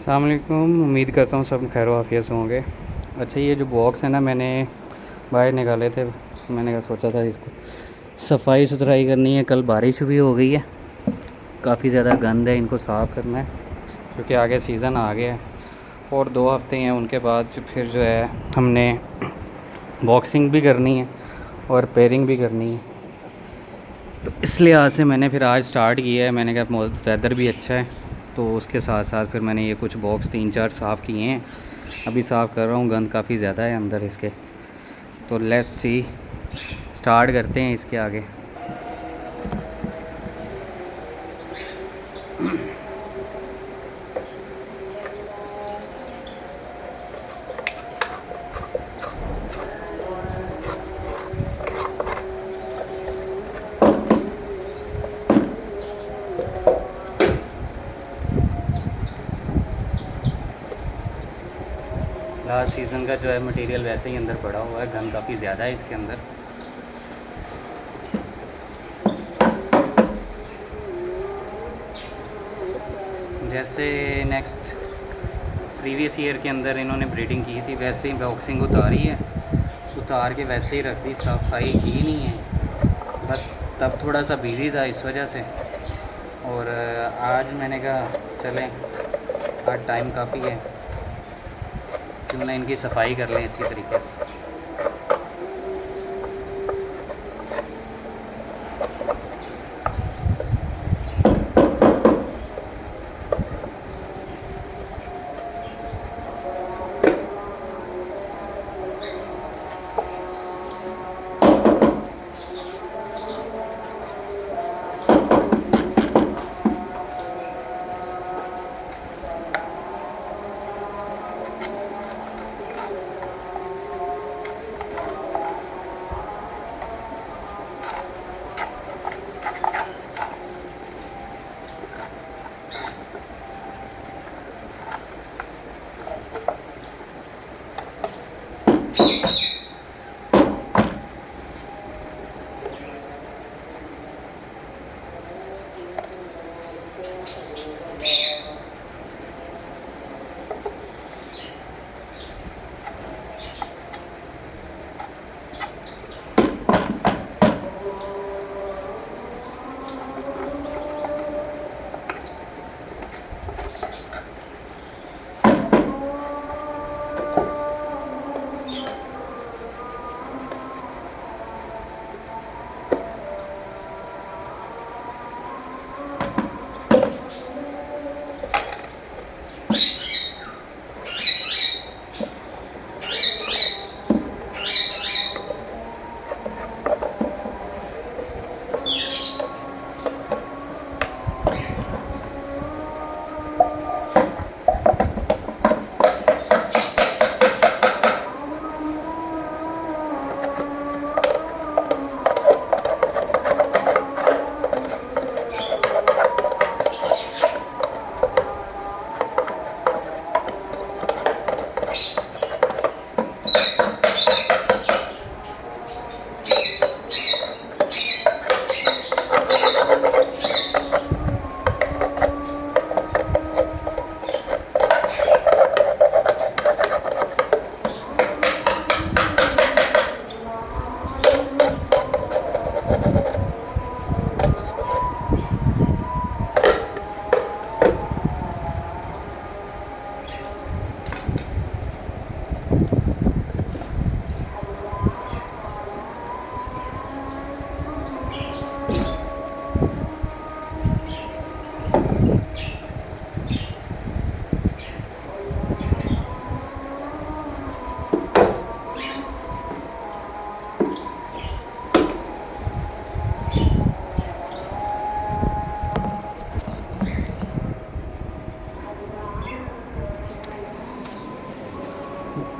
अस्सलाम वालेकुम। उम्मीद करता हूँ सब खैर आफियत से होंगे। अच्छा, ये जो बॉक्स है ना, मैंने बाहर निकाले थे। मैंने सोचा था इसको सफाई सुथराई करनी है। कल बारिश भी हो गई है, काफ़ी ज़्यादा गंद है, इनको साफ़ करना है क्योंकि आगे सीज़न आ गया है और 2 हफ्ते हैं। उनके बाद फिर जो है हमने बॉक्सिंग भी करनी है और पेयरिंग भी करनी है, तो इस लिहाज से मैंने फिर आज स्टार्ट किया है। मैंने कहा वेदर भी अच्छा है, तो उसके साथ साथ फिर मैंने ये कुछ बॉक्स 3-4 साफ़ किए हैं। अभी साफ़ कर रहा हूँ, गंद काफ़ी ज़्यादा है अंदर इसके। तो लेट्स सी, स्टार्ट करते हैं इसके आगे। लास्ट सीज़न का जो है मटेरियल वैसे ही अंदर पड़ा हुआ है, गंद काफ़ी ज़्यादा है इसके अंदर। जैसे नेक्स्ट प्रीवियस ईयर के अंदर इन्होंने ब्रीडिंग की थी, वैसे ही बॉक्सिंग उतारी है, उतार के वैसे ही रख दी, सफाई की नहीं है बस। तब थोड़ा सा बिज़ी था इस वजह से, और आज मैंने कहा चलें, आज टाइम काफ़ी है, क्यों ना इनकी सफाई कर लें अच्छी तरीके से।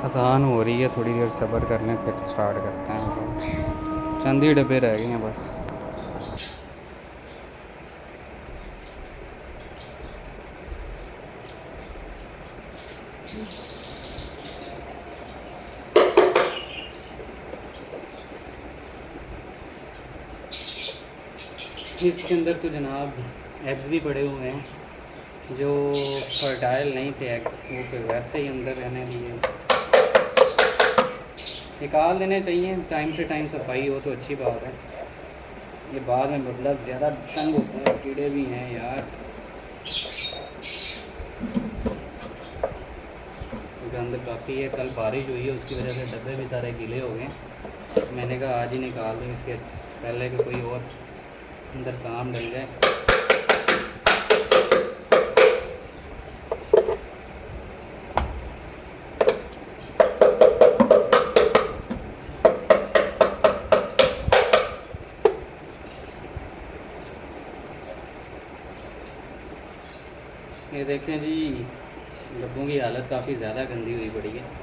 आसान हो रही है, थोड़ी देर सब्र कर लें फिर स्टार्ट करते हैं। चंद ही डब्बे रह गए हैं बस। इसके अंदर तो जनाब एग्स भी पड़े हुए हैं, जो फर्टाइल नहीं थे एग्स वो फिर वैसे ही अंदर रहने लिए निकाल देने चाहिए। टाइम से टाइम सफाई हो तो अच्छी बात है। ये बाद में बदला ज़्यादा तंग होता है, कीड़े भी हैं यार। गंद काफ़ी है, कल बारिश हुई है उसकी वजह से डब्बे भी सारे गीले हो गए। मैंने कहा आज ही निकाल दूँ, इससे पहले कि कोई और अंदर काम डल जाए। ये देखें जी, डब्बों की हालत काफ़ी ज़्यादा गंदी हुई पड़ी है।